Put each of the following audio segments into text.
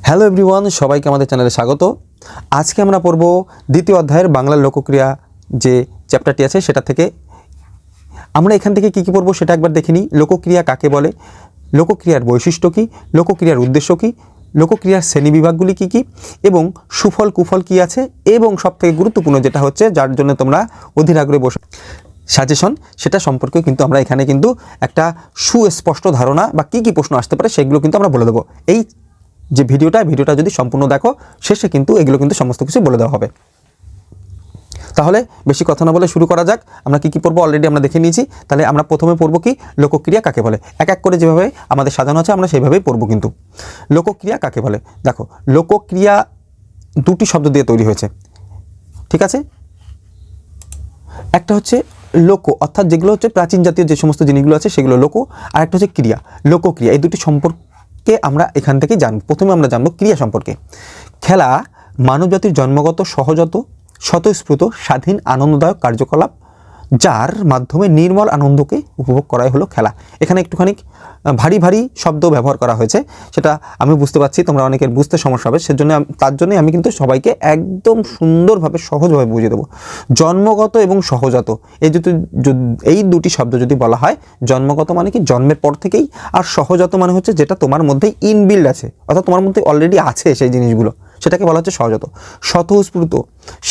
Hello everyone, সবাইকে আমাদের চ্যানেলে স্বাগত। আজকে আমরা পড়ব দ্বিতীয় অধ্যায়ের বাংলা লোকক্রিয়া যে চ্যাপ্টারটি আছে সেটা থেকে। আমরা এখান থেকে কী কী পড়ব সেটা একবার দেখে নিই। লোকক্রিয়া কাকে বলে, লোকক্রিয়ার বৈশিষ্ট্য কী, লোকক্রিয়ার উদ্দেশ্য কী, লোকক্রিয়ার শ্রেণীবিভাগগুলি কী কী এবং সুফল কুফল কী আছে, এবং সবথেকে গুরুত্বপূর্ণ যেটা হচ্ছে যার জন্য তোমরা অধীর আগ্রহে বসে সাজেশন, সেটা সম্পর্কে কিন্তু আমরা এখানে কিন্তু একটা সুস্পষ্ট ধারণা বা কী কী প্রশ্ন আসতে পারে সেগুলো কিন্তু আমরা বলে দেবো। এই যে ভিডিওটা যদি সম্পূর্ণ দেখো, শেষে কিন্তু এগুলো কিন্তু সমস্ত কিছু বলে দেওয়া হবে। তাহলে বেশি কথা না বলে শুরু করা যাক। আমরা কী কী পড়বো অলরেডি আমরা দেখে নিয়েছি। তাহলে আমরা প্রথমে পড়বো কি, লোকক্রিয়া কাকে বলে। এক এক করে যেভাবে আমাদের সাজানো আছে আমরা সেইভাবেই পড়বো। কিন্তু লোকক্রিয়া কাকে বলে, দেখো লোকক্রিয়া দুটি শব্দ দিয়ে তৈরি হয়েছে, ঠিক আছে। একটা হচ্ছে লোক, অর্থাৎ যেগুলো হচ্ছে প্রাচীন জাতীয় যে সমস্ত জিনিসগুলো আছে সেগুলো লোক, আর একটা হচ্ছে ক্রিয়া, লোকক্রিয়া। এই দুটি সম্পর্কে আমরা এখান থেকেই জানব। প্রথমে আমরা জানবো ক্রিয়া সম্পর্কে। খেলা মানবজাতির জন্মগত সহজাত স্বতঃস্ফূর্ত স্বাধীন আনন্দদায়ক কার্যকলাপ, যার মাধ্যমে নির্মল আনন্দকে উপভোগ করাই হলো খেলা। এখানে একটুখানি ভারী ভারী শব্দ ব্যবহার করা হয়েছে, সেটা আমি বুঝতে পারছি, তোমরা অনেকের বুঝতে সমস্যা হবে। সেজন্য তার জন্যই আমি কিন্তু সবাইকে একদম সুন্দরভাবে সহজভাবে বুঝিয়ে দেবো। জন্মগত এবং সহজাত এই দুটি শব্দ যদি বলা হয়, জন্মগত মানে কি জন্মের পর থেকেই, আর সহজাত মানে হচ্ছে যেটা তোমার মধ্যে ইনবিল্ড আছে, অর্থাৎ তোমার মধ্যে অলরেডি আছে সেই জিনিসগুলো, সেটাকে বলা হচ্ছে সহজাত। স্বতঃস্ফূর্ত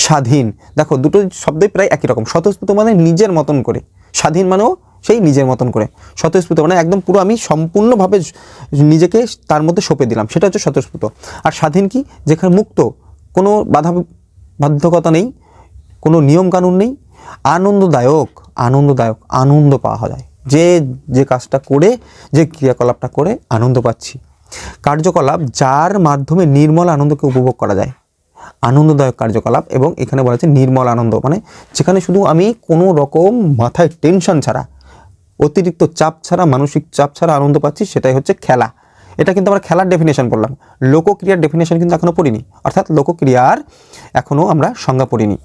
স্বাধীন, দেখো দুটো শব্দই প্রায় একই রকম। স্বতঃস্ফূর্ত মানে নিজের মতন করে, স্বাধীন মানেও সেই নিজের মতন করে। স্বতঃস্ফূর্ত মানে একদম পুরো আমি সম্পূর্ণভাবে নিজেকে তার মধ্যে সঁপে দিলাম, সেটা হচ্ছে স্বতঃস্ফূর্ত। আর স্বাধীন কি, যেখানে মুক্ত, কোনো বাধ্যকতা নেই, কোনো নিয়মকানুন নেই। আনন্দদায়ক, আনন্দ পাওয়া যায়, যে কাজটা করে, যে ক্রিয়াকলাপটা করে আনন্দ পাচ্ছি। কার্যকলাপ যার মাধ্যমে নির্মল আনন্দকে উপভোগ করা যায়, আনন্দদায়ক কার্যকলাপ। এবং এখানে বলা হচ্ছে নির্মল আনন্দ, মানে যেখানে শুধু আমি কোনো রকম মাথায় টেনশন ছাড়া, অতিরিক্ত চাপ ছাড়া, মানসিক চাপ ছাড়া আনন্দ পাচ্ছি, সেটাই হচ্ছে খেলা। এটা কিন্তু আমরা খেলার ডেফিনেশন পড়লাম, লোকক্রিয়ার ডেফিনেশন কিন্তু এখনও পড়িনি, অর্থাৎ লোকক্রিয়ার এখনও আমরা সংজ্ঞা পড়িনি।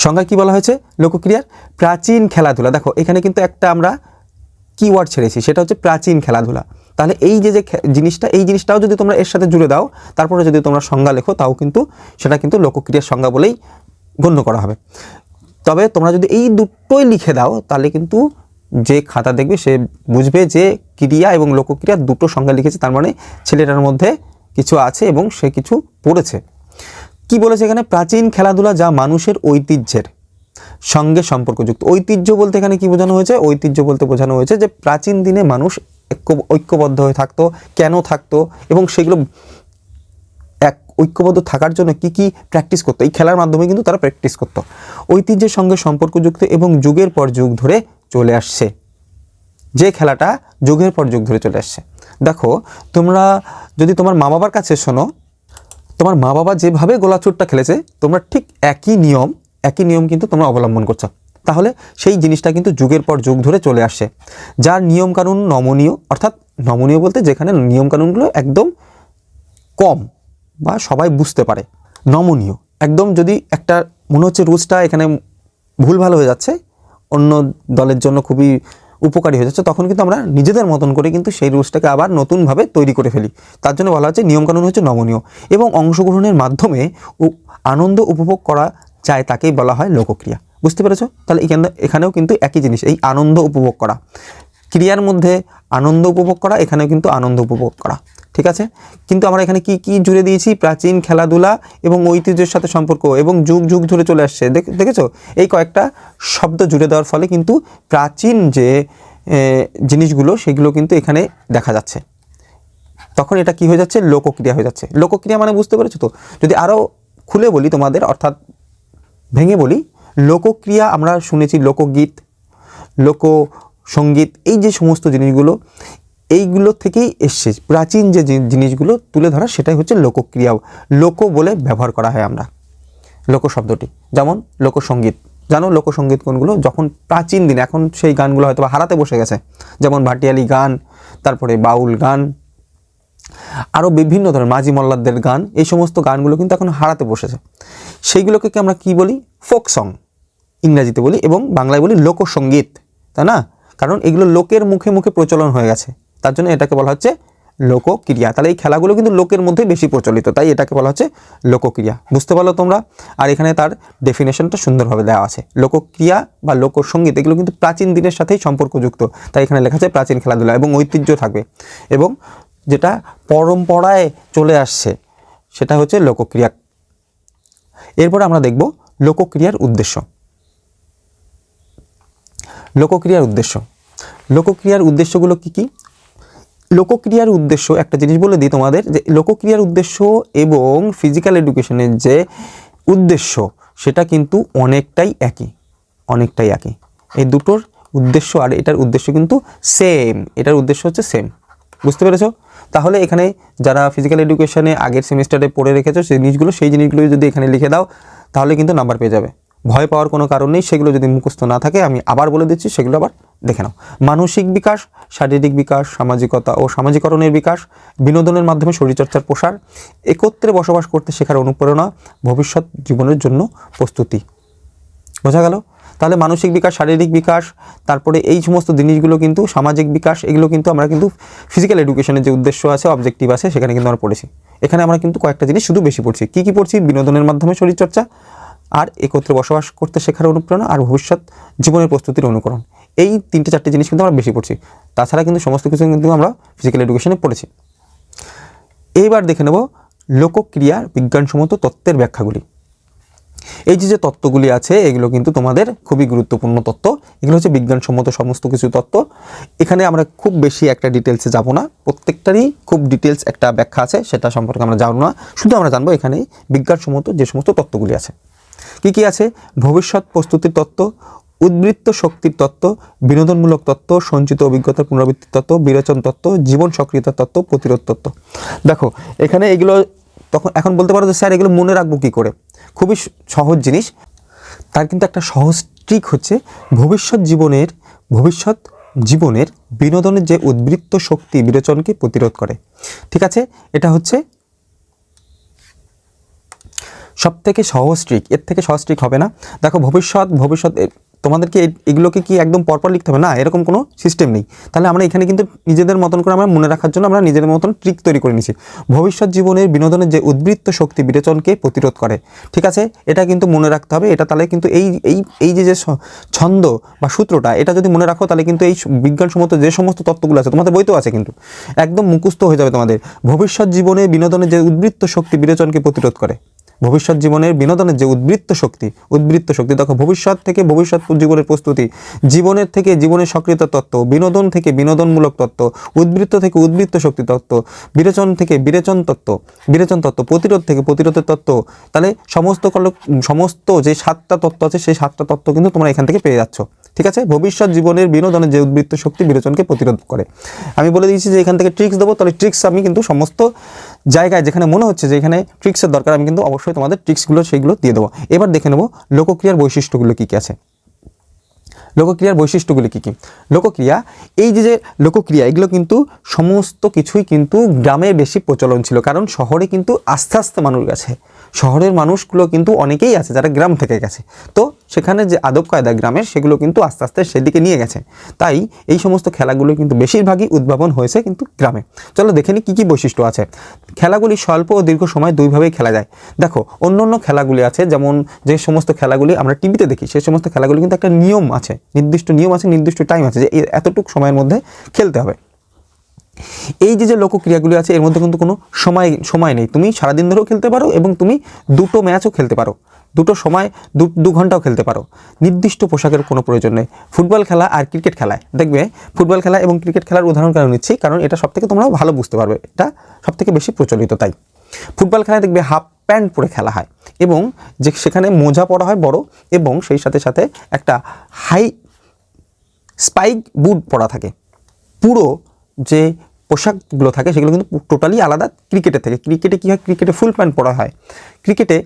সংজ্ঞায় কী বলা হয়েছে লোকক্রিয়ার? প্রাচীন খেলাধুলা। দেখো এখানে কিন্তু একটা আমরা কিওয়ার্ড ছেড়েছি, সেটা হচ্ছে প্রাচীন খেলাধুলা। তাহলে এই যে এই জিনিসটাও যদি তোমরা এর সাথে জুড়ে দাও, তারপরে যদি তোমরা সংজ্ঞা লেখো, তাও কিন্তু সেটা কিন্তু লোকক্রিয়ার সংজ্ঞা বলেই গণ্য করা হবে। তবে তোমরা যদি এই দুটোই লিখে দাও, তাহলে কিন্তু যে খাতা দেখবে সে বুঝবে যে ক্রিয়া এবং লোকক্রিয়ার দুটো সংজ্ঞা লিখেছে, তার মানে ছেলেটার মধ্যে কিছু আছে এবং সে কিছু পড়েছে। কি বলেছে এখানে? প্রাচীন খেলাধুলা যা মানুষের ঐতিহ্যের সঙ্গে সম্পর্কযুক্ত। ঐতিহ্য বলতে এখানে কি বোঝানো হয়েছে? ঐতিহ্য বলতে বোঝানো হয়েছে যে প্রাচীন দিনে মানুষ ঐক্যবদ্ধ হয়ে থাকতো, কেন থাকতো, এবং সেগুলো ঐক্যবদ্ধ থাকার জন্য কি কি প্র্যাকটিস করতো, এই খেলার মাধ্যমে কিন্তু তারা প্র্যাকটিস করতো। ঐতিহ্যের সঙ্গে সম্পর্কযুক্ত এবং যুগের পর যুগ ধরে চলে আসছে, যে খেলাটা যুগের পর যুগ ধরে চলে আসছে। দেখো তোমরা যদি তোমার মা বাবার কাছে শোনো, তোমার মা বাবা যেভাবে গোলাচুরটা খেলেছে, তোমরা ঠিক একই নিয়ম কিন্তু তোমরা অবলম্বন করছো। তাহলে সেই জিনিসটা কিন্তু যুগের পর যুগ ধরে চলে আসছে, যার নিয়মকানুন নমনীয়, অর্থাৎ নমনীয় বলতে যেখানে নিয়মকানুনগুলো একদম কম বা সবাই বুঝতে পারে, নমনীয় একদম। যদি একটা মনে হচ্ছে রুলসটা এখানে ভুলভাল হয়ে যাচ্ছে, অন্য দলের জন্য খুবই উপকারী হয়ে যাচ্ছে, তখন কিন্তু আমরা নিজেদের মতন করে কিন্তু সেই রুলসটাকে আবার নতুনভাবে তৈরি করে ফেলি। তার জন্য বলা হচ্ছে নিয়মকানুন হচ্ছে নমনীয়, এবং অংশগ্রহণের মাধ্যমে আনন্দ উপভোগ করা যায়, তাকেই বলা হয় লোকক্রিয়া। বুঝতে পেরেছো? তাহলে এখানেও কিন্তু একই জিনিস, এই আনন্দ উপভোগ করা, ক্রিয়ার মধ্যে আনন্দ উপভোগ করা, এখানেও কিন্তু আনন্দ উপভোগ করা, ঠিক আছে। কিন্তু আমরা এখানে কি কি জুড়ে দিয়েছি? প্রাচীন খেলাধুলা এবং ঐতিহ্যের সাথে সম্পর্ক এবং যুগ যুগ ধরে চলে আসছে। দেখেছো, এই কয়েকটা শব্দ জুড়ে দেওয়ার ফলে কিন্তু প্রাচীন যে জিনিসগুলো সেগুলো কিন্তু এখানে দেখা যাচ্ছে। তখন এটা কি হয়ে যাচ্ছে? লোকক্রিয়া হয়ে যাচ্ছে। লোকক্রিয়া মানে বুঝতে পেরেছো তো? যদি আরও খুলে বলি তোমাদের, অর্থাৎ ভেঙে বলি, লোকক্রিয়া আমরা শুনেছি লোকগীত, লোকসঙ্গীত, এই যে সমস্ত জিনিসগুলো, এইগুলো থেকেই এসছে। প্রাচীন যে জিনিসগুলো তুলে ধরা, সেটাই হচ্ছে লোকক্রিয়া। লোক বলে ব্যবহার করা হয় আমরা লোক শব্দটি। যেমন লোকসঙ্গীত, জানো লোকসঙ্গীত কোনগুলো? যখন প্রাচীন দিনে, এখন সেই গানগুলো হয়তো হারাতে বসে গেছে, যেমন ভাটিয়ালি গান, তারপরে বাউল গান, আরও বিভিন্ন ধরনের মাঝি মল্লারদের গান, এই সমস্ত গানগুলো কিন্তু এখন হারাতে বসেছে। সেইগুলোকে আমরা কি বলি? ফোক সং ইংরাজিতে বলি, এবং বাংলায় বলি লোকসঙ্গীত, তাই না? কারণ এগুলো লোকের মুখে মুখে প্রচলন হয়ে গেছে, তার জন্য এটাকে বলা হচ্ছে লোকক্রিয়া। তাহলে এই খেলাগুলো কিন্তু লোকের মধ্যে বেশি প্রচলিত, তাই এটাকে বলা হচ্ছে লোকক্রিয়া। বুঝতে পারলো তোমরা? আর এখানে তার ডেফিনেশনটা সুন্দরভাবে দেওয়া আছে। লোকক্রিয়া বা লোকসঙ্গীত এগুলো কিন্তু প্রাচীন দিনের সাথেই সম্পর্কযুক্ত, তাই এখানে লেখা আছে প্রাচীন খেলাধুলা এবং ঐতিহ্য থাকবে, এবং যেটা পরম্পরায় চলে আসছে সেটা হচ্ছে লোকক্রিয়া। এরপরে আমরা দেখব লোকক্রিয়ার উদ্দেশ্য। লোকক্রিয়ার উদ্দেশ্যগুলো কি কি? লোকক্রিয়ার উদ্দেশ্য একটা জিনিস বলে দিই তোমাদের, যে লোকক্রিয়ার উদ্দেশ্য এবং ফিজিক্যাল এডুকেশনের যে উদ্দেশ্য সেটা কিন্তু অনেকটাই একই। এই দুটোর উদ্দেশ্য আর এটার উদ্দেশ্য কিন্তু সেম, এটার উদ্দেশ্য হচ্ছে সেম। বুঝতে পেরেছো? তাহলে এখানে যারা ফিজিক্যাল এডুকেশনে আগের সেমিস্টারে পড়ে রেখেছো সেই জিনিসগুলো যদি এখানে লিখে দাও তাহলে কিন্তু নাম্বার পেয়ে যাবে। ভয় পাওয়ার কোনো কারণ নেই, সেগুলো যদি মুখস্থ না থাকে আমি আবার বলে দিচ্ছি, সেগুলো আবার দেখে নাও। মানসিক বিকাশ, শারীরিক বিকাশ, সামাজিকতা ও সামাজিকরণের বিকাশ, বিনোদনের মাধ্যমে শরীরচর্চার প্রসার, একত্রে বসবাস করতে শেখার অনুপ্রেরণা, ভবিষ্যৎ জীবনের জন্য প্রস্তুতি। বোঝা গেল? তাহলে মানসিক বিকাশ, শারীরিক বিকাশ, তারপরে এই সমস্ত জিনিসগুলো কিন্তু সামাজিক বিকাশ, এগুলো কিন্তু আমরা কিন্তু ফিজিক্যাল এডুকেশনের যে উদ্দেশ্য আছে, অবজেক্টিভ আছে, সেখানে কিন্তু আমরা পড়েছি। এখানে আমরা কিন্তু কয়েকটা জিনিস শুধু বেশি পড়ছি। কি কি পড়ছি? বিনোদনের মাধ্যমে শরীরচর্চা, আর একত্রে বসবাস করতে শেখার অনুপ্রেরণা, আর ভবিষ্যৎ জীবনের প্রস্তুতির অনুকরণ। এই 3-4 জিনিস কিন্তু আমরা বেশি পড়ছি। তাছাড়া কিন্তু সমস্ত কিছু কিন্তু আমরা ফিজিক্যাল এডুকেশনে পড়েছি। এইবার দেখে নেব লোকক্রিয়ার বিজ্ঞানসম্মত তত্ত্বের ব্যাখ্যাগুলি। এই যে তত্ত্বগুলি আছে এগুলো কিন্তু তোমাদের খুবই গুরুত্বপূর্ণ তত্ত্ব। এগুলো হচ্ছে বিজ্ঞানসম্মত সমস্ত কিছু তত্ত্ব। এখানে আমরা খুব বেশি একটা ডিটেলসে যাব না, প্রত্যেকটারই খুব ডিটেলস একটা ব্যাখ্যা আছে, সেটা সম্পর্কে আমরা জানবো না। শুধু আমরা জানবো এখানে বিজ্ঞানসম্মত যে সমস্ত তত্ত্বগুলি আছে। কি কি আছে? ভবিষ্যৎ প্রস্তুতির তত্ত্ব, উদ্বৃত্ত শক্তির তত্ত্ব, বিনোদনমূলক তত্ত্ব, সঞ্চিত অভিজ্ঞতার পুনরাবৃত্তির তত্ত্ব, বিরেচন তত্ত্ব, জীবন সক্রিয়তার তত্ত্ব, প্রতিরোধ তত্ত্ব। দেখো এখানে এগুলো এখন বলতে পারো যে স্যার এগুলো মনে রাখবো কী করে? খুবই সহজ জিনিস। তার কিন্তু একটা সহজ ট্রিক হচ্ছে ভবিষ্যৎ জীবনের বিনোদনের যে উদ্বৃত্ত শক্তি বিরেচনকে প্রতিরোধ করে। ঠিক আছে, এটা হচ্ছে সব থেকে সহজ ট্রিক, এর থেকে সহজ ট্রিক হবে না। দেখো ভবিষ্যৎ তোমাদেরকে এগুলোকে কি একদম পরপর লিখতে হবে না, এরকম কোনো সিস্টেম নেই। তাহলে আমরা এখানে কিন্তু নিজেদের মতন করে আমরা মনে রাখার জন্য আমরা নিজেদের মতন ট্রিক তৈরি করে নিয়েছি। ভবিষ্যৎ জীবনের বিনোদনের যে উদ্বৃত্ত শক্তি বিরেচনকে প্রতিরোধ করে। ঠিক আছে, এটা কিন্তু মনে রাখতে হবে। এটা তাহলে কিন্তু এই যে ছন্দ বা সূত্রটা, এটা যদি মনে রাখো তাহলে কিন্তু এই বিজ্ঞানসম্মত যে সমস্ত তত্ত্বগুলো আছে তোমাদের বইতেও আছে, কিন্তু একদম মুখস্থ হয়ে যাবে তোমাদের। ভবিষ্যৎ জীবনে বিনোদনের যে উদ্বৃত্ত শক্তি বিরেচনকে প্রতিরোধ করে। ভবিষ্যৎ জীবনের বিনোদনের যে উদ্বৃত্ত শক্তি, দেখো ভবিষ্যৎ থেকে ভবিষ্যৎ জীবনের প্রস্তুতি, জীবনের থেকে জীবনের সক্রিয়তা তত্ত্ব, বিনোদন থেকে বিনোদনমূলক তত্ত্ব, উদ্বৃত্ত থেকে উদ্বৃত্ত শক্তি তত্ত্ব, বিরেচন থেকে বিরেচন তত্ত্ব, প্রতিরোধ থেকে প্রতিরোধের তত্ত্ব। তাহলে সমস্ত যে 7টা তত্ত্ব আছে সেই 7টা তত্ত্ব কিন্তু তোমরা এখান থেকে পেয়ে যাচ্ছ। ঠিক আছে, ভবিষ্যৎ জীবনের বিনোদনের যে উদ্বৃত্ত শক্তি বিরেচনকে প্রতিরোধ করে। আমি বলে দিয়েছি যে এখান থেকে ট্রিক্স দেবো, তাহলে ট্রিক্স আমি কিন্তু সমস্ত জায়গায় যেখানে মনে হচ্ছে যে এখানে ট্রিক্সের দরকার আমি কিন্তু অবশ্যই তোমাদের ট্রিক্সগুলো সেইগুলো দিয়ে দেবো। এবার দেখে নেব লোকক্রিয়ার বৈশিষ্ট্যগুলো কী কী আছে। লোকক্রিয়ার বৈশিষ্ট্যগুলি কী কী? লোকক্রিয়া, এই যে লোকক্রিয়া এগুলো কিন্তু সমস্ত কিছুই কিন্তু গ্রামে বেশি প্রচলন ছিল, কারণ শহরে কিন্তু আস্তে আস্তে মানুষ গেছে। শহরের মানুষগুলো কিন্তু অনেকেই আছে যারা গ্রাম থেকে গেছে, তো সেখানে যে আদব কায়দা গ্রামের সেগুলো কিন্তু আস্তে আস্তে সেদিকে নিয়ে গেছে। তাই এই সমস্ত খেলাগুলো কিন্তু বেশিরভাগই উদ্ভাবন হয়েছে কিন্তু গ্রামে। চলো দেখে নিই কী কী বৈশিষ্ট্য আছে। খেলাগুলি স্বল্প ও দীর্ঘ সময় দুইভাবেই খেলা যায়। দেখো অন্য খেলাগুলি আছে, যেমন যে সমস্ত খেলাগুলি আমরা টিভিতে দেখি সেই সমস্ত খেলাগুলি কিন্তু একটা নিয়ম আছে, নির্দিষ্ট নিয়ম আছে, নির্দিষ্ট টাইম আছে যে এতটুকু সময়ের মধ্যে খেলতে হবে। এই যে লোকক্রিয়াগুলি আছে এর মধ্যে কিন্তু কোনো সময় নেই। তুমি সারাদিন ধরেও খেলতে পারো এবং তুমি 2টো ম্যাচও খেলতে পারো, 2টো সময় 2 ঘন্টাও খেলতে পারো। নির্দিষ্ট পোশাকের কোনো প্রয়োজন নেই। ফুটবল খেলা আর ক্রিকেট খেলায় দেখবে, ফুটবল খেলা এবং ক্রিকেট খেলার উদাহরণ কারণ নিচ্ছি কারণ এটা সবথেকে তোমরা ভালো বুঝতে পারবে, এটা সবথেকে বেশি প্রচলিত। তাই ফুটবল খেলায় দেখবে হাফ প্যান্ট পরে খেলা হয় এবং যে সেখানে মোজা পরা হয় বড়, এবং সেই সাথে সাথে একটা হাই স্পাইক বুট পরা থাকে। পুরো যে পোশাকগুলো থাকে সেগুলো কিন্তু টোটালি আলাদা ক্রিকেটের থেকে। ক্রিকেটে কী হয়, ক্রিকেটে ফুল প্যান্ট পরা হয়, ক্রিকেটে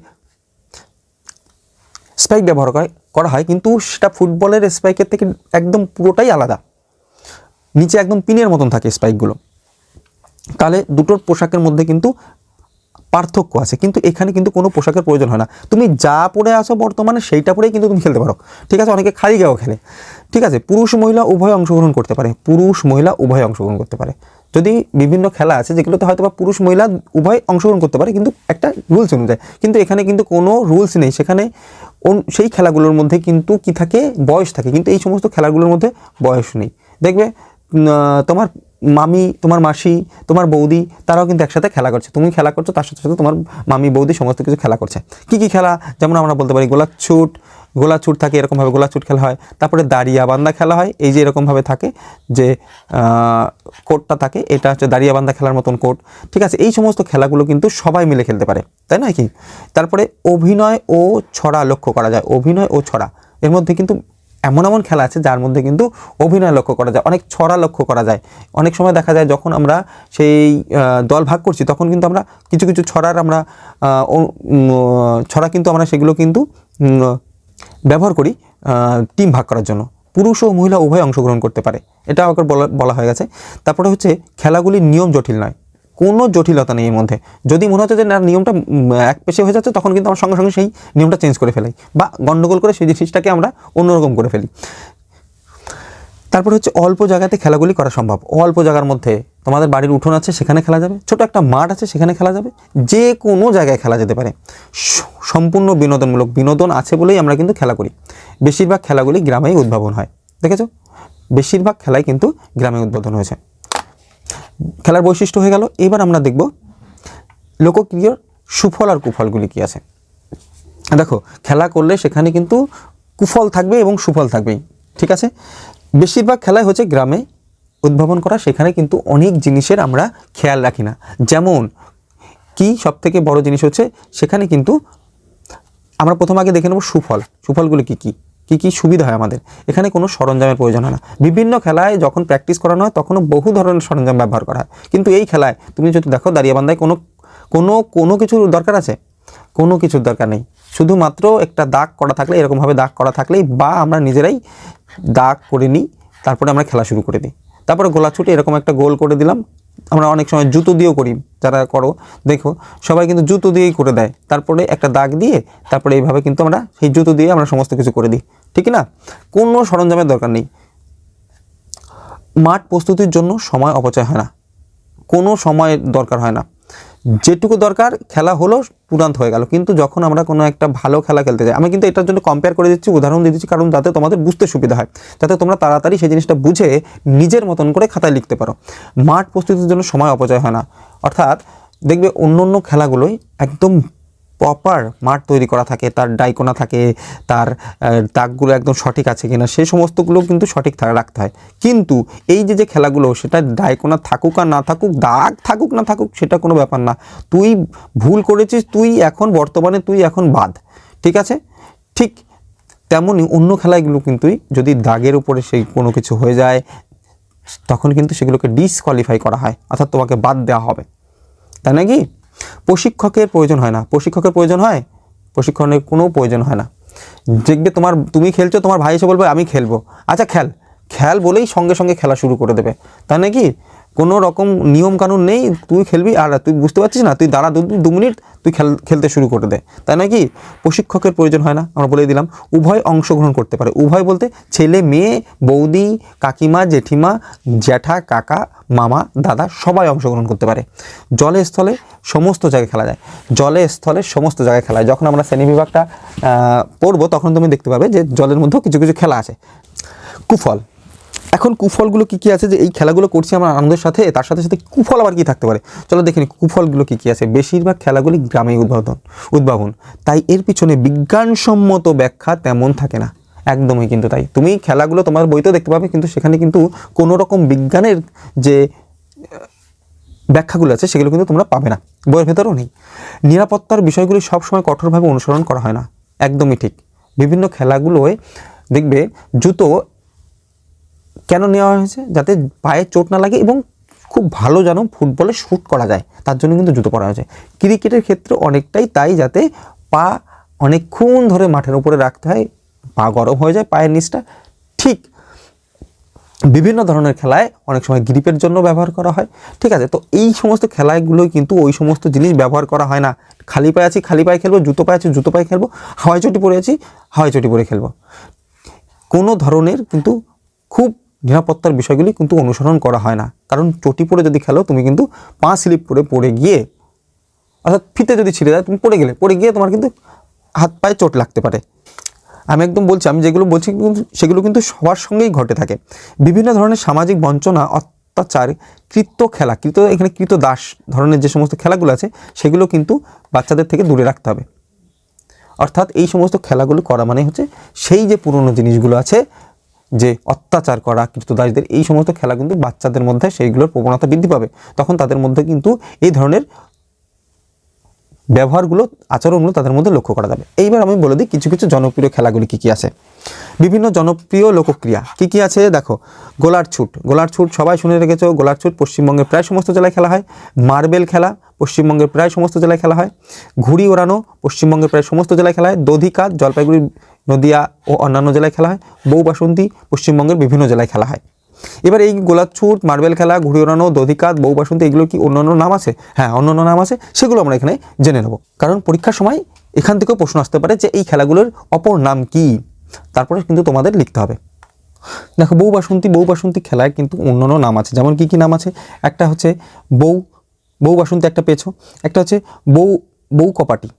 স্পাইক ব্যবহার করা হয়, কিন্তু সেটা ফুটবলের স্পাইকের থেকে একদম পুরোটাই আলাদা, নিচে একদম পিনের মতন থাকে স্পাইকগুলো। তাহলে দুটোর পোশাকের মধ্যে কিন্তু পার্থক্য আছে, কিন্তু এখানে কিন্তু কোনো পোশাকের প্রয়োজন হয় না। তুমি যা পরে আসো বর্তমানে সেইটা পরেই কিন্তু তুমি খেলতে পারো। ঠিক আছে, অনেকে খালি গায়েও খেলে। ঠিক আছে, পুরুষ মহিলা উভয় অংশগ্রহণ করতে পারে, যদি বিভিন্ন খেলা আছে যেগুলোতে হয়তো বা পুরুষ মহিলা উভয় অংশগ্রহণ করতে পারে কিন্তু একটা রুলস অনুযায়ী, কিন্তু এখানে কিন্তু কোনো রুলস নেই, সেখানে সেই খেলাগুলোর মধ্যে কিন্তু কি থাকে, বয়স থাকে, কিন্তু এই সমস্ত খেলাগুলোর মধ্যে বয়স নেই। দেখবে তোমার মামি, তোমার মাসি, তোমার বৌদি তারাও কিন্তু একসাথে খেলা করছে, তুমি খেলা করছো, তার সাথে সাথে তোমার মামি বৌদি সমস্ত কিছু খেলা করছে। কি কি খেলা, যেমন আমরা বলতে পারি গোলাছুট থাকে, এরকমভাবে গোলাছুট খেলা হয়। তারপরে দাঁড়িয়াবান্ধা খেলা হয়, এই যে এরকমভাবে থাকে যে কোর্টটা থাকে, এটা হচ্ছে দাঁড়িয়াবান্ধা খেলার মতন কোর্ট। ঠিক আছে, এই সমস্ত খেলাগুলো কিন্তু সবাই মিলে খেলতে পারে, তাই নয় কি? তারপরে অভিনয় ও ছড়া লক্ষ্য করা যায়। অভিনয় ও ছড়া, এর মধ্যে কিন্তু এমন এমন খেলা আছে যার মধ্যে কিন্তু অভিনয় লক্ষ্য করা যায়, অনেক ছড়া লক্ষ্য করা যায়। অনেক সময় দেখা যায় যখন আমরা সেই দল ভাগ করছি তখন কিন্তু আমরা কিছু কিছু ছড়ার ছড়া কিন্তু আমরা সেগুলো কিন্তু ব্যবহার করি টিম ভাগ করার জন্য। পুরুষ ও মহিলা উভয় অংশগ্রহণ করতে পারে, এটা আমাকে বলা হয়ে গেছে। তারপরে হচ্ছে খেলাগুলির নিয়ম জটিল নয়, কোনো জটিলতা নেই এর মধ্যে। যদি মনে হচ্ছে যে না নিয়মটা এক পেশে হয়ে যাচ্ছে, তখন কিন্তু আমরা সঙ্গে সঙ্গে সেই নিয়মটা চেঞ্জ করে ফেলি বা গণ্ডগোল করে সেই জিনিসটাকে আমরা অন্যরকম করে ফেলি। তারপর হচ্ছে অল্প জায়গাতে খেলাগুলি করা সম্ভব। অল্প জায়গার মধ্যে তোমাদের বাড়ির উঠোন আছে, সেখানে খেলা যাবে, ছোট একটা মাঠ আছে, সেখানে খেলা যাবে, যে কোনো জায়গায় খেলা যেতে পারে। সম্পূর্ণ বিনোদনমূলক, বিনোদন আছে বলেই আমরা কিন্তু খেলা করি। বেশিরভাগ খেলাগুলি গ্রামেই উদ্ভাবন হয়, দেখেছো, বেশিরভাগ খেলাই কিন্তু গ্রামে উদ্বোধন হয়েছে। খেলার বৈশিষ্ট্য হয়ে গেল। এবার আমরা দেখব লোকক্রিয়ার সুফল আর কুফলগুলি কী আছে। দেখো, খেলা করলে সেখানে কিন্তু কুফল থাকবে এবং সুফল থাকবেই, ঠিক আছে। বেশিরভাগ খেলাই হচ্ছে গ্রামে উদ্ভাবন করা, সেখানে কিন্তু অনেক জিনিসের আমরা খেয়াল রাখি না। যেমন কি সবথেকে বড় জিনিস হচ্ছে সেখানে কিন্তু আমরা প্রথম আগে দেখে নেব সুফলগুলি কী কী কী কী সুবিধা হয় আমাদের। এখানে কোনো সরঞ্জামের প্রয়োজন হয় না। বিভিন্ন খেলায় যখন প্র্যাকটিস করানো হয় তখনও বহু ধরনের সরঞ্জাম ব্যবহার করা হয়, কিন্তু এই খেলায় তুমি যদি দেখো দাঁড়িয়াবান্ধায় কোনো কিছুর দরকার আছে, কোনো কিছুর দরকার নেই। শুধুমাত্র একটা দাগ করা থাকলে, এরকমভাবে দাগ করা থাকলেই, বা আমরা নিজেরাই দাগ করে নিই, তারপরে আমরা খেলা শুরু করে দিই। তারপরে গোলাছুটে এরকম একটা গোল করে দিলাম। আমরা অনেক সময় জুতো দিয়েও করি, যারা করো দেখো সবাই কিন্তু জুতো দিয়েই করে দেয়, তারপরে একটা দাগ দিয়ে তারপরে এইভাবে কিন্তু আমরা সেই জুতো দিয়ে আমরা সমস্ত কিছু করে দিই, ঠিক না? কোনো সরঞ্জামের দরকার নেই। মাঠ প্রস্তুতির জন্য সময় অপচয় হয় না, কোনো সময় দরকার হয় না। যেটুকু দরকার খেলা হলো, তুরন্ত হয়ে গেল। কিন্তু যখন আমরা কোনো একটা ভালো খেলা খেলতে যাই, আমি কিন্তু এটার জন্য কম্পেয়ার করে দিচ্ছি, উদাহরণ দিয়ে দিচ্ছি, কারণ যাতে তোমাদের বুঝতে সুবিধা হয়, যাতে তোমরা তাড়াতাড়ি সেই জিনিসটা বুঝে নিজের মতন করে খাতায় লিখতে পারো। মাঠ প্রস্তুতির জন্য সময় অপচয় হয় না, অর্থাৎ দেখবে অন্য অন্য খেলাগুলোই একদম প্রপার মাঠ তৈরি করা থাকে, তার ডাইকোনা থাকে, তার দাগগুলো একদম সঠিক আছে কিনা সেই সমস্তগুলো কিন্তু সঠিক রাখতে হয়। কিন্তু এই যে খেলাগুলো, সেটা ডাইকোনা থাকুক আর না থাকুক, দাগ থাকুক না থাকুক, সেটা কোনো ব্যাপার না। তুই ভুল করেছিস, বর্তমানে তুই এখন বাদ, ঠিক আছে? ঠিক তেমনই অন্য খেলাগুলো কিন্তু যদি দাগের উপরে সেই কোনো কিছু হয়ে যায়, তখন কিন্তু সেগুলোকে ডিসকোয়ালিফাই করা হয়, অর্থাৎ তোমাকে বাদ দেওয়া হবে, তাই নাকি? প্রশিক্ষকের প্রয়োজন হয় না। প্রশিক্ষকের প্রয়োজন হয়? প্রশিক্ষণের কোনো প্রয়োজন হয় না। দেখবে তুমি খেলছো, তোমার ভাই এসে বলবে আমি খেলবো, আচ্ছা খেল বলেই সঙ্গে সঙ্গে খেলা শুরু করে দেবে, তাই নাকি? কোনো রকম নিয়ম কানুন নেই, তুই খেলবি আর তুই বুঝতে পারছিস না, তুই দাঁড়া 2 মিনিট, তুই খেলতে শুরু করে দে, তাই নাকি? প্রশিক্ষকের প্রয়োজন হয় না, আমরা বলে দিলাম। উভয় অংশগ্রহণ করতে পারে। উভয় বলতে ছেলে মেয়ে, বৌদি, কাকিমা, জেঠিমা, জ্যাঠা, কাকা, মামা, দাদা সবাই অংশগ্রহণ করতে পারে। জলে স্থলে সমস্ত জায়গায় খেলা যায়। জলে স্থলে সমস্ত জায়গায় খেলা যায়। যখন আমরা শ্রেণীবিভাগটা পড়বো তখন তুমি দেখতে পাবে যে জলের মধ্যেও কিছু কিছু খেলা আছে। কুফল, এখন কুফলগুলো কী কী আছে, যে এই খেলাগুলো করছি আমরা আনন্দের সাথে, তার সাথে সাথে কুফল আবার কী থাকতে পারে, চলো দেখে নিই কুফলগুলো কী কী আছে। বেশিরভাগ খেলাগুলি গ্রামে উদ্ভাবন, তাই এর পিছনে বিজ্ঞানসম্মত ব্যাখ্যা তেমন থাকে না, একদমই কিন্তু তাই। তুমি খেলাগুলো তোমার বইতেও দেখতে পাবে, কিন্তু সেখানে কিন্তু কোনো রকম বিজ্ঞানের যে ব্যাখ্যাগুলো আছে সেগুলো কিন্তু তোমরা পাবে না, বইয়ের ভেতরেও নেই। নিরাপত্তার বিষয়গুলি সবসময় কঠোরভাবে অনুসরণ করা হয় না, একদমই ঠিক। বিভিন্ন খেলাগুলোয় দেখবে জুতো কেন নেওয়া হয়েছে, যাতে পায়ে চোট না লাগে এবং খুব ভালো যেন ফুটবলে শ্যুট করা যায়, তার জন্য কিন্তু জুতো পরা হয়েছে। ক্রিকেটের ক্ষেত্রে অনেকটাই তাই, যাতে পা অনেকক্ষণ ধরে মাঠের উপরে রাখতে হয়, পা গরম হয়ে যায় পায়ের নিচটা। ঠিক বিভিন্ন ধরনের খেলায় অনেক সময় গ্রিপের জন্য ব্যবহার করা হয়, ঠিক আছে? তো এই সমস্ত খেলাগুলোই কিন্তু ওই সমস্ত জিনিস ব্যবহার করা হয় না। খালি পায়ে আছি খালি পায়ে খেলবো, জুতো পায়ে আছি জুতো পায়ে খেলবো, হাওয়াই চটি পরে আছি হাওয়াই চটি পরে খেলবো। কোনো ধরনের কিন্তু খুব নিরাপত্তার বিষয়গুলি কিন্তু অনুসরণ করা হয় না। কারণ চটি পরে যদি খেলো তুমি কিন্তু পা স্লিপ করে পড়ে গিয়ে, অর্থাৎ ফিতে যদি ছিঁড়ে যায় তুমি পড়ে গিয়ে তোমার কিন্তু হাত পায়ে চোট লাগতে পারে। আমি একদম বলছি, আমি যেগুলো বলছি কিন্তু সেগুলো কিন্তু সবার সঙ্গেই ঘটে থাকে। বিভিন্ন ধরনের সামাজিক বঞ্চনা, অত্যাচার, খেলা, এখানে দাস ধরনের যে সমস্ত খেলাগুলো আছে সেগুলো কিন্তু বাচ্চাদের থেকে দূরে রাখতে হবে। অর্থাৎ এই সমস্ত খেলাগুলো করা মানে হচ্ছে সেই যে পুরনো জিনিসগুলো আছে, যে অত্যাচার করা দাসদের, এই সমস্ত খেলা কিন্তু বাচ্চাদের মধ্যে সেইগুলোর প্রবণতা বৃদ্ধি পাবে। তখন তাদের মধ্যে কিন্তু এই ধরনের ব্যবহারগুলো, আচরণগুলো তাদের মধ্যে লক্ষ্য করা যাবে। এইবার আমি বলে দিই কিছু কিছু জনপ্রিয় খেলাগুলি কী কী আছে। বিভিন্ন জনপ্রিয় লোকক্রিয়া কী কী আছে দেখো। গোলার ছুট সবাই শুনে রেখেছো। গোলার ছুট পশ্চিমবঙ্গের প্রায় সমস্ত জেলায় খেলা হয়। মার্বেল খেলা পশ্চিমবঙ্গের প্রায় সমস্ত জেলায় খেলা হয়। ঘুড়ি ওড়ানো পশ্চিমবঙ্গের প্রায় সমস্ত জেলায় খেলা হয়। দধিকাত জলপাইগুড়ি, নদিয়া ও অন্যান্য জেলায় খেলা হয়। বউ বাসন্তী পশ্চিমবঙ্গের বিভিন্ন জেলায় খেলা হয়। এবার এই গোলার ছুট, মার্বেল খেলা, ঘুড়ি ওড়ানো, দধিকাত, বউ বাসন্তী, এগুলো কি অন্যান্য নাম আছে? হ্যাঁ, অন্যান্য নাম আছে, সেগুলো আমরা এখানে জেনে নেব। কারণ পরীক্ষার সময় এখান থেকেও প্রশ্ন আসতে পারে যে এই খেলাগুলোর অপর নাম কি, তারপরে কিন্তু তোমাদের লিখতে হবে। দেখো, বউ বাসন্তী খেলায় কিন্তু অন্যান্য নাম আছে। যেমন কি কি নাম আছে? একটা হচ্ছে বউ বাসন্তী, একটা পেছো। একটা হচ্ছে বউ কপাটি,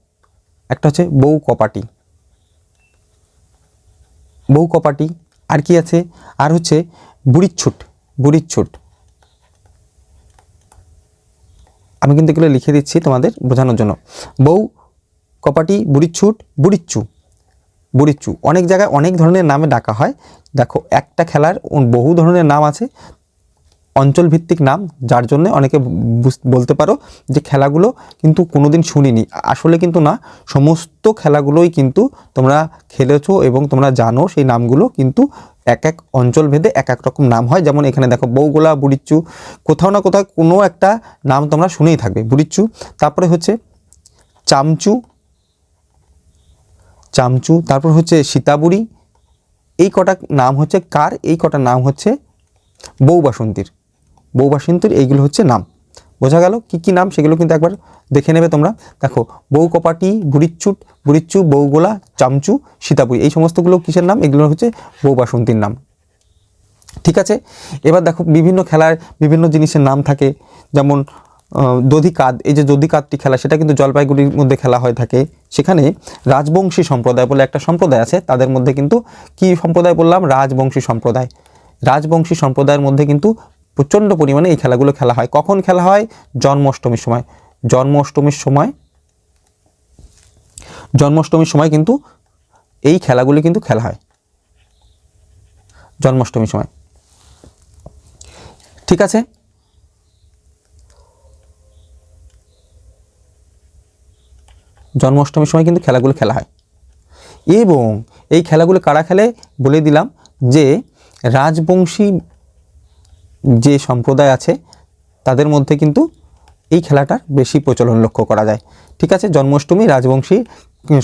একটা হচ্ছে বউ কপাটি। আর কি আছে? আর হচ্ছে বুড়ির ছুট। আমি কিন্তু এগুলো লিখে দিচ্ছি তোমাদের বোঝানোর জন্য। বউ কপাটি, বুড়িচ্চু। অনেক জায়গায় অনেক ধরনের নামে ডাকা হয়। দেখো, একটা খেলার বহু ধরনের নাম আছে, অঞ্চলভিত্তিক নাম, যার জন্য অনেকে বলতে পারো যে খেলাগুলো কিন্তু কোনোদিন শুনিনি। আসলে কিন্তু না, সমস্ত খেলাগুলোই কিন্তু তোমরা খেলেছো এবং তোমরা জানো। সেই নামগুলো কিন্তু এক এক অঞ্চল ভেদে এক এক রকম নাম হয়। যেমন এখানে দেখো, বউগোলা, বুড়িচ্চু, কোথাও না কোথাও কোনো একটা নাম তোমরা শুনেই থাকবে, বুড়িচ্চু। তারপরে হচ্ছে চামচু, তারপর হচ্ছে সীতাবুড়ি। এই কটা নাম হচ্ছে কার? এই কটা নাম হচ্ছে বউ বাসন্তীর। এইগুলো হচ্ছে নাম। বোঝা গেল কি কি নাম? সেগুলো কিন্তু একবার দেখে নেবে তোমরা। দেখো, বউ কপাটি, বুড়িচ্চু, বউগোলা, চামচু, সীতাবুড়ি, এই সমস্তগুলো কিসের নাম? এগুলো হচ্ছে বউ বাসন্তীর নাম। ঠিক আছে। এবার দেখো, বিভিন্ন খেলার বিভিন্ন জিনিসের নাম থাকে। যেমন দধিকাত, এই যে দধিকাতটি খেলা, সেটা কিন্তু জলপাইগুড়ির মধ্যে খেলা হয়ে থাকে। সেখানে রাজবংশী সম্প্রদায় বলে একটা সম্প্রদায় আছে, তাদের মধ্যে কিন্তু কি সম্প্রদায় বললাম? রাজবংশী সম্প্রদায়ের মধ্যে কিন্তু প্রচণ্ড পরিমাণে এই খেলাগুলো খেলা হয়। কখন খেলা হয়? জন্মাষ্টমীর সময় কিন্তু এই খেলাগুলি কিন্তু খেলা হয় জন্মাষ্টমীর সময়। ঠিক আছে। জন্মাষ্টমীর সময় কিন্তু খেলাগুলো খেলা হয়। এবং এই খেলাগুলো কারা খেলে বলে দিলাম, যে রাজবংশী যে সম্প্রদায় আছে তাদের মধ্যে কিন্তু এই খেলাটার বেশি প্রচলন লক্ষ্য করা যায়। ঠিক আছে। জন্মাষ্টমী রাজবংশী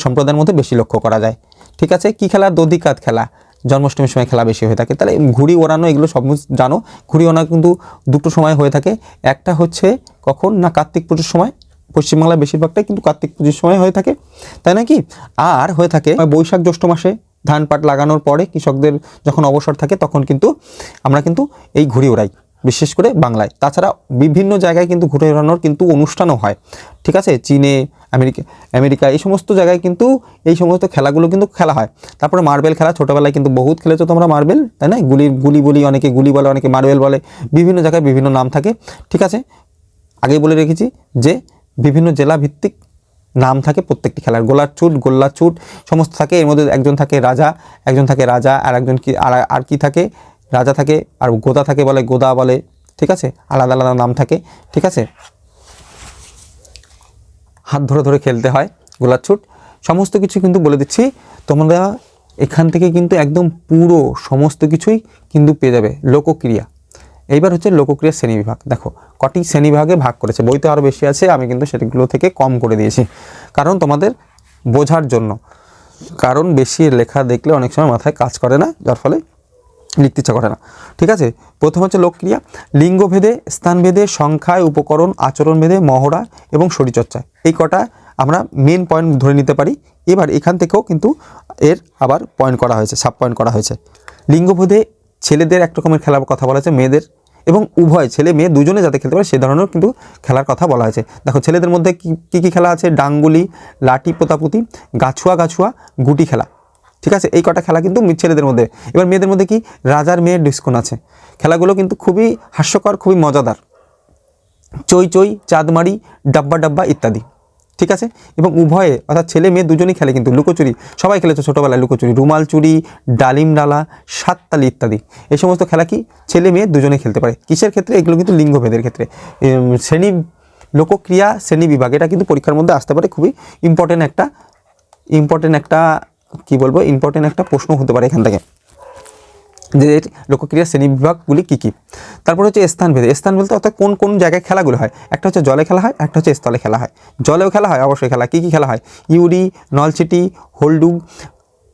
সম্প্রদায়ের মধ্যে বেশি লক্ষ্য করা যায়। ঠিক আছে। কি খেলা? দধিকাত খেলা জন্মাষ্টমীর সময় খেলা বেশি হয়ে থাকে। তাহলে ঘুড়ি ওড়ানো, এগুলো সব জানো। ঘুড়ি ওড়ানো কিন্তু দুটো সময় হয়ে থাকে। একটা হচ্ছে কখন না, কার্তিক পুজোর সময়। পশ্চিমবাংলায় বেশিরভাগটাই কিন্তু কার্তিক পুজোর সময় হয়ে থাকে, তাই নাকি? আর হয়ে থাকে বৈশাখ জ্যৈষ্ঠ মাসে, ধান পাট লাগানোর পরে কৃষকদের যখন অবসর থাকে তখন কিন্তু আমরা কিন্তু এই ঘুড়ি ওড়াই, বিশেষ করে বাংলায়। তাছাড়া বিভিন্ন জায়গায় কিন্তু ঘুড়ি ওড়ানোর কিন্তু অনুষ্ঠানও হয়। ঠিক আছে। চীনে, আমেরিকা এই সমস্ত জায়গায় কিন্তু এই সমস্ত খেলাগুলো কিন্তু খেলা হয়। তারপরে মার্বেল খেলা, ছোটোবেলায় কিন্তু বহুত খেলেছো তোমরা মার্বেল, তাই না? গুলি বলি, অনেকে গুলি বলে, অনেকে মার্বেল বলে, বিভিন্ন জায়গায় বিভিন্ন নাম থাকে। ঠিক আছে। আগেই বলে রেখেছি যে বিভিন্ন জেলা ভিত্তিক নাম থাকে প্রত্যেকটি খেলার। গোল্লা ছুট সমস্ত থাকে। এর মধ্যে একজন থাকে রাজা, আর একজন কি আর কি থাকে? রাজা থাকে, আর গোদা থাকে, গোদা বলে। ঠিক আছে। আলাদা আলাদা নাম থাকে। ঠিক আছে। হাত ধরে ধরে খেলতে হয় গোলার ছুট। সমস্ত কিছু কিন্তু বলে দিচ্ছি, তোমরা এখান থেকে কিন্তু একদম পুরো সমস্ত কিছুই কিন্তু পেয়ে যাবে। লোকক্রিয়া, এইবার হচ্ছে লোকক্রিয়ার শ্রেণীবিভাগ। দেখো, কটি শ্রেণীবিভাগে ভাগ করেছে, বইতে আরও বেশি আছে, আমি কিন্তু সেগুলো থেকে কম করে দিয়েছি কারণ তোমাদের বোঝার জন্য। কারণ বেশি লেখা দেখলে অনেক সময় মাথায় কাজ করে না, যার ফলে লিখতে ইচ্ছা করে না। ঠিক আছে। প্রথম হচ্ছে লোকক্রিয়া। লিঙ্গভেদে, স্থানভেদে, সংখ্যায়, উপকরণ, আচরণভেদে, মহড়া এবং শরীরচর্চা, এই কটা আমরা মেন পয়েন্ট ধরে নিতে পারি। এবার এখান থেকেও কিন্তু এর আবার পয়েন্ট করা হয়েছে, সাব পয়েন্ট করা হয়েছে। ছেলেদের এক রকমের খেলার কথা বলা হয়েছে, মেয়েদের এবং উভয় ছেলে মেয়ে দুজনে যাতে খেলতে পারে সে ধরনের কিন্তু খেলার কথা বলা হয়েছে। দেখো ছেলেদের মধ্যে কী কী খেলা আছে, ডাঙ্গুলি, লাঠি পোতাপুতি, গাছুয়া গাছুয়া, গুটি খেলা। ঠিক আছে, এই কটা খেলা কিন্তু ছেলেদের মধ্যে। এবার মেয়েদের মধ্যে কি, রাজার মেয়ের ডিস্কোন আছে। খেলাগুলো কিন্তু খুবই হাস্যকর, খুবই মজাদার। চই চই, চাঁদমারি, ডাব্বা ডাব্বা ইত্যাদি। ঠিক আছে, এবং উভয়ে অর্থাৎ ছেলে মেয়ে দুজনেই খেলে কিন্তু লুকোচুরি, সবাই খেলেছে ছোটোবেলায় লুকোচুরি, রুমাল চুরি, ডালিম ডালা, সাততালি ইত্যাদি। এই সমস্ত খেলা কি ছেলে মেয়ে দুজনেই খেলতে পারে। কিসের ক্ষেত্রে, এগুলো কিন্তু লিঙ্গভেদের ক্ষেত্রে। শ্রেণী লোকক্রিয়া শ্রেণী বিভাগ, এটা কিন্তু পরীক্ষার মধ্যে আসতে পারে, খুবই ইম্পর্টেন্ট একটা প্রশ্ন হতে পারে এখান থেকে, যে লোকক্রিয়া শ্রেণী বিভাগগুলি কী কী। তারপর হচ্ছে স্থানভেদে। স্থান বলতে অর্থাৎ কোন কোন জায়গায় খেলাগুলো হয়। একটা হচ্ছে জলে খেলা হয়, একটা হচ্ছে স্থলে খেলা হয়। জলেও খেলা হয় অবশ্যই, খেলা কী কী খেলা হয়, ইউরি, নলছিটি, হোলডুগ,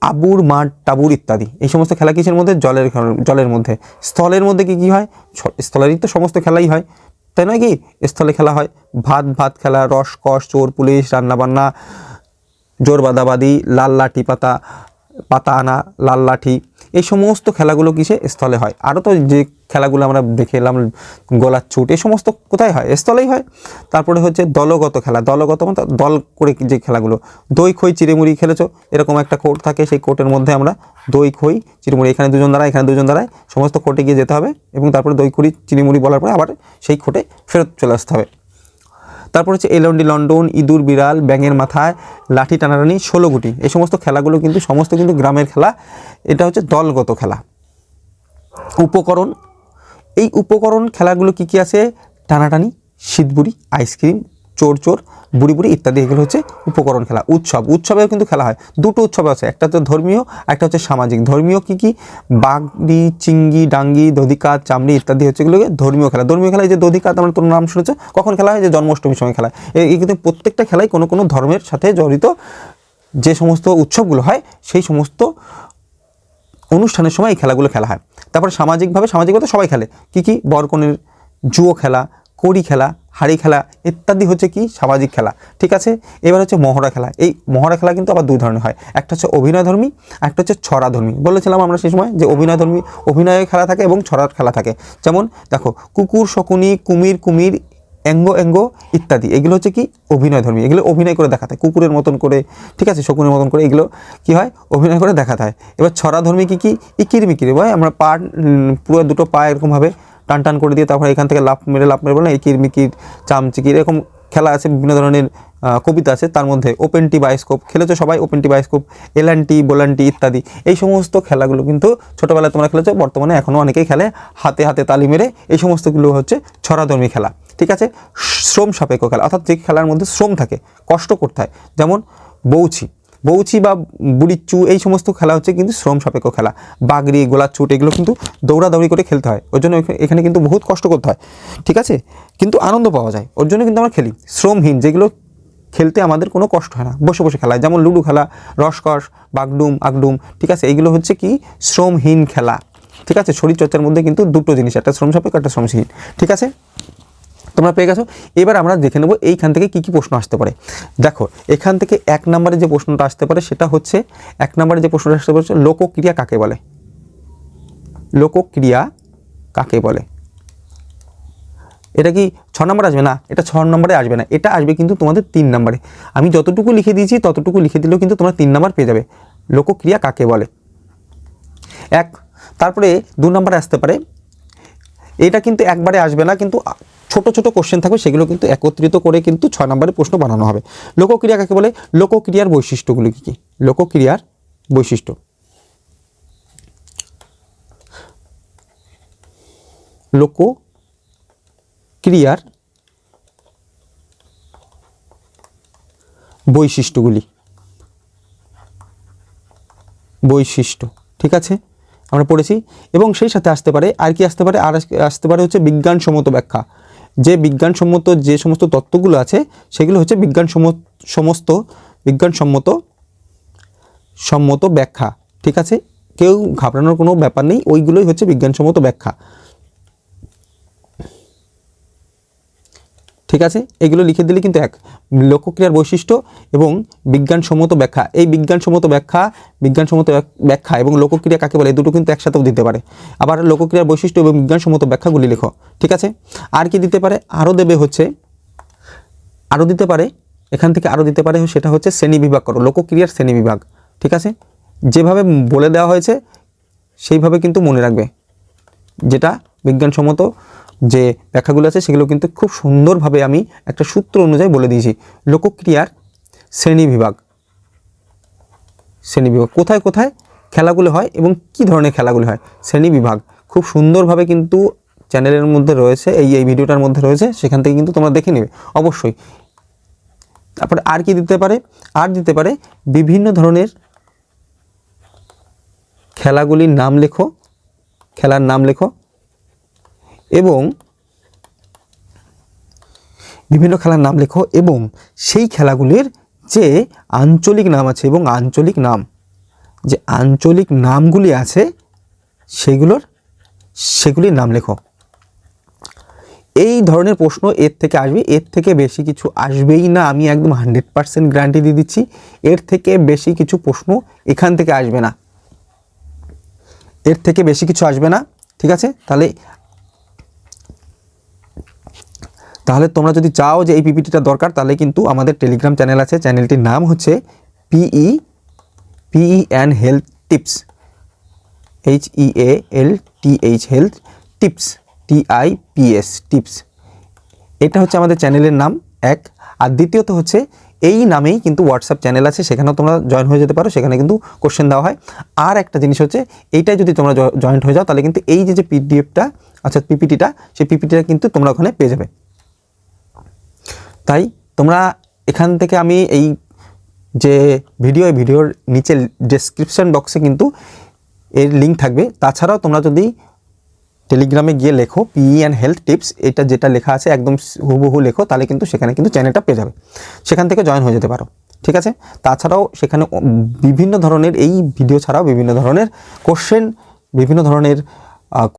আবুর, মাঠ, টাবুর ইত্যাদি। এই সমস্ত খেলা কিসের মধ্যে, জলের মধ্যে। স্থলের মধ্যে কী কী হয়, স্থলেরই তো সমস্ত খেলাই হয়, তাই নয় কি। স্থলে খেলা হয় ভাত খেলা, রসকস, চোর পুলিশ, রান্নাবান্না, জোর বাদাবাদি, লাল লাঠি পাতা আনা, লাল লাঠি, এই সমস্ত খেলাগুলো কিসে, স্থলে হয়। আরও তো যে খেলাগুলো আমরা দেখে এলাম, গোলার ছুট, এই সমস্ত কোথায় হয়, স্থলেই হয়। তারপরে হচ্ছে দলগত খেলা, দলগত মানে দল করে যে খেলাগুলো, দই খই চিড়েমুড়ি খেলেছো, এরকম একটা কোর্ট থাকে, সেই কোর্টের মধ্যে আমরা দই খই চিড়েমুড়ি, এখানে দুজন দাঁড়ায়, এখানে দুজন দাঁড়ায়, সমস্ত কোর্টে গিয়ে যেতে হবে এবং তারপরে দই খড়ি চিড়েমুড়ি বলার পরে আবার সেই কোর্টে ফেরত চলে আসতে হবে। তারপর হচ্ছে এলন্ডি লন্ডন, ইঁদুর বিড়াল, ব্যাঙের মাথায়, লাঠি টানাটানি, 16 গুটি। এই সমস্ত খেলাগুলো কিন্তু সমস্ত কিন্তু গ্রামের খেলা। এটা হচ্ছে দলগত খেলা। উপকরণ, এই উপকরণ খেলাগুলো কী কী আছে, টানাটানি, শীতবুড়ি, আইসক্রিম, চোর চোর, বুড়ি বুড়ি ইত্যাদি, এগুলো হচ্ছে উপকরণ খেলা। উৎসবেও কিন্তু খেলা হয়, দুটো উৎসব আছে, একটা হচ্ছে ধর্মীয়, একটা হচ্ছে সামাজিক। ধর্মীয় কী কী, বাগড়ি, চিঙ্গি, ডাঙ্গি, দধিকাত, চামড়ি ইত্যাদি হচ্ছে এগুলোকে ধর্মীয় খেলা। ধর্মীয় খেলায় যে দধিকাত, আমরা তোর নাম শুনেছো, কখন খেলা হয়, যে জন্মাষ্টমীর সময় খেলা হয়। এই কিন্তু প্রত্যেকটা খেলাই কোনো কোনো ধর্মের সাথে জড়িত যে সমস্ত উৎসবগুলো হয়, সেই সমস্ত অনুষ্ঠানের সময় এই খেলাগুলো খেলা হয়। তারপরে সামাজিক বলতে সবাই খেলে, কী কী, বরকনের, জুয়ো খেলা, কড়ি খেলা, হাড়ি খেলা ইত্যাদি হচ্ছে কি সামাজিক খেলা। ঠিক আছে, এবার হচ্ছে মহড়া খেলা। এই মহড়া খেলা কিন্তু আবার দুই ধরনের হয়, একটা হচ্ছে অভিনয়ধর্মী, একটা হচ্ছে ছড়াধর্মী। বলেছিলাম আমরা সেই সময় যে অভিনয়ধর্মী, অভিনয়ের খেলা থাকে এবং ছড়ার খেলা থাকে। যেমন দেখো, কুকুর শকুনি, কুমির অ্যাঙ্গ ইত্যাদি, এগুলো হচ্ছে কি অভিনয়ধর্মী, এগুলো অভিনয় করে দেখাতে হয় কুকুরের মতন করে, ঠিক আছে, শকুনের মতন করে, এগুলো কি হয়, অভিনয় করে দেখাতে হয়। এবার ছড়াধর্মী কী ইকির মিকির, ভাই আমরা পুরো দুটো পা এরকমভাবে টান করে দিয়ে তারপরে এখান থেকে লাফ মেরে বলে ইকির মিকির, চামচিকির, এরকম খেলা আছে। বিভিন্ন ধরনের কবিতা আছে, তার মধ্যে ওপেনটি বায়োস্কোপ খেলেছো সবাই, ওপেনটি বায়োস্কোপ, এলান্টি বোলান্টি ইত্যাদি। এই সমস্ত খেলাগুলো কিন্তু ছোটোবেলায় তোমরা খেলেছো, বর্তমানে এখনও অনেকেই খেলে, হাতে হাতে তালি মেরে। এই সমস্তগুলো হচ্ছে ছড়াধর্মী খেলা। ঠিক আছে, শ্রম সাপেক্ষ খেলা, অর্থাৎ যে খেলার মধ্যে শ্রম থাকে, কষ্ট করতে হয়, যেমন বউচি বা বুড়িচ্চু, এই সমস্ত খেলা হচ্ছে কিন্তু শ্রম সাপেক্ষ খেলা। বাগড়ি, গোলার ছুট, এগুলো কিন্তু দৌড়াদৌড়ি করে খেলতে হয়, ওর জন্য এখানে কিন্তু বহুত কষ্ট করতে হয়। ঠিক আছে, কিন্তু আনন্দ পাওয়া যায়, ওর জন্য কিন্তু আমরা খেলি। শ্রমহীন যেগুলো খেলতে আমাদের কোনো কষ্ট হয় না, বসে বসে খেলা, যেমন লুডো খেলা, রসকস, আগডুম। ঠিক আছে, এইগুলো হচ্ছে কি শ্রমহীন খেলা। ঠিক আছে, শরীরচর্চার মধ্যে কিন্তু দুটো জিনিস, একটা শ্রম সাপেক্ষ, একটা শ্রমহীন। ঠিক আছে, তোমরা পেয়ে গেছো। এবার আমরা দেখে নেব এইখান থেকে কী কী প্রশ্ন আসতে পারে। দেখো, এখান থেকে 1 নম্বরে যে প্রশ্নটা আসতে পারে সেটা হচ্ছে, 1 নম্বরে যে প্রশ্নটা আসতে পারে লোকক্রিয়া কাকে বলে। লোকক্রিয়া কাকে বলে, এটা কি 6 নম্বরে আসবে না, এটা 6 নম্বরে আসবে না, এটা আসবে কিন্তু তোমাদের 3 নম্বরে। আমি যতটুকু লিখে দিয়েছি ততটুকু লিখে দিলেও কিন্তু তোমরা 3 নম্বর পেয়ে যাবে। লোকক্রিয়া কাকে বলে, তারপরে 2 নম্বরে আসতে পারে, এটা কিন্তু একবারে আসবে না, কিন্তু ছোট ছোট কোশ্চেন থাকবে, সেগুলো কিন্তু একত্রিত করে কিন্তু 6 নম্বরের প্রশ্ন বানানো হবে। লোকক্রিয়া কাকে বলে, লোকক্রিয়ার বৈশিষ্ট্যগুলো কী কী, লোকক্রিয়ার বৈশিষ্ট্য। লোকক্রিয়ার বৈশিষ্ট্য, ঠিক আছে, আমরা পড়েছি। এবং সেই সাথে আসতে পারে আর কি আসতে পারে, আসতে পারে হচ্ছে বিজ্ঞানসম্মত ব্যাখ্যা। যে বিজ্ঞানসম্মত যে সমস্ত তত্ত্বগুলো আছে সেগুলো হচ্ছে বিজ্ঞানসম্মত ব্যাখ্যা। ঠিক আছে, কেউ ঘাবড়ানোর কোনো ব্যাপার নেই, ওইগুলোই হচ্ছে বিজ্ঞানসম্মত ব্যাখ্যা। ঠিক আছে, এগুলো লিখে দিলে কিন্তু এক। লোকক্রিয়ার বৈশিষ্ট্য এবং বিজ্ঞানসম্মত ব্যাখ্যা, এই বিজ্ঞানসম্মত ব্যাখ্যা এবং লোকক্রিয়া কাকে বলে, এই দুটো কিন্তু একসাথেও দিতে পারে। আবার লোকক্রিয়ার বৈশিষ্ট্য এবং বিজ্ঞানসম্মত ব্যাখ্যাগুলি লেখো। ঠিক আছে, আর কি দিতে পারে, আরও দেবে হচ্ছে, আরও দিতে পারে, এখান থেকে আরও দিতে পারে, সেটা হচ্ছে শ্রেণীবিভাগ করো, লোকক্রিয়ার শ্রেণীবিভাগ। ঠিক আছে, যেভাবে বলে দেওয়া হয়েছে সেইভাবে কিন্তু মনে রাখবে। যেটা বিজ্ঞানসম্মত যে ব্যাখ্যাগুলো আছে সেগুলো কিন্তু খুব সুন্দরভাবে আমি একটা সূত্র অনুযায়ী বলে দিয়েছি। লোকক্রিয়ার শ্রেণীবিভাগ কোথায় কোথায় খেলাগুলো হয় এবং কি ধরনের খেলাগুলো হয়, শ্রেণীবিভাগ খুব সুন্দরভাবে কিন্তু চ্যানেলের মধ্যে রয়েছে, এই ভিডিওটার মধ্যে রয়েছে, সেখান থেকে কিন্তু তোমরা দেখে নেবে অবশ্যই। তারপরে আর কি দিতে পারে, আর দিতে পারে বিভিন্ন ধরনের খেলাগুলির নাম লেখো, খেলার নাম লেখো, এবং বিভিন্ন খেলার নাম লেখো এবং সেই খেলাগুলির যে আঞ্চলিক নাম আছে এবং আঞ্চলিক নাম, যে আঞ্চলিক নামগুলি আছে সেগুলির নাম লেখো। এই ধরনের প্রশ্ন এর থেকে আসবে, এর থেকে বেশি কিছু আসবেই না, আমি একদম 100% গ্যারান্টি দিয়ে দিচ্ছি। এর থেকে বেশি কিছু প্রশ্ন এখান থেকে আসবে না, এর থেকে বেশি কিছু আসবে না। ঠিক আছে, তাহলে তোমরা যদি চাও যে এই পিপিটিটা দরকার, তাহলে কিন্তু আমাদের টেলিগ্রাম চ্যানেল আছে, চ্যানেলটির নাম হচ্ছে PEN health tips, HEALTH health tips, TIPS tips. এটা হচ্ছে আমাদের চ্যানেলের নাম এক। আর দ্বিতীয়ত হচ্ছে এই নামেই কিন্তু হোয়াটসঅ্যাপ চ্যানেল আছে, সেখানেও তোমরা জয়েন হয়ে যেতে পারো, সেখানে কিন্তু কোশ্চেন দেওয়া হয়। আর একটা জিনিস হচ্ছে, এইটাই যদি তোমরা জয়েন্ট হয়ে যাও তাহলে কিন্তু এই যে পিডিএফটা অর্থাৎ পিপিটিটা, সেই পিপিটিটা কিন্তু তোমরা ওখানে পেয়ে যাবে। তাই তোমরা এখান থেকে আমি এই যে ভিডিওর নিচে ডেসক্রিপশন বক্সে কিন্তু এর লিঙ্ক থাকবে। তাছাড়াও তোমরা যদি টেলিগ্রামে গিয়ে লেখো PEN হেলথ টিপস, এটা যেটা লেখা আছে একদম হুবহু লেখো, তাহলে কিন্তু সেখানে কিন্তু চ্যানেলটা পেয়ে যাবে, সেখান থেকে জয়েন হয়ে যেতে পারো। ঠিক আছে, তাছাড়াও সেখানে বিভিন্ন ধরনের এই ভিডিও ছাড়াও বিভিন্ন ধরনের কোশ্চেন, বিভিন্ন ধরনের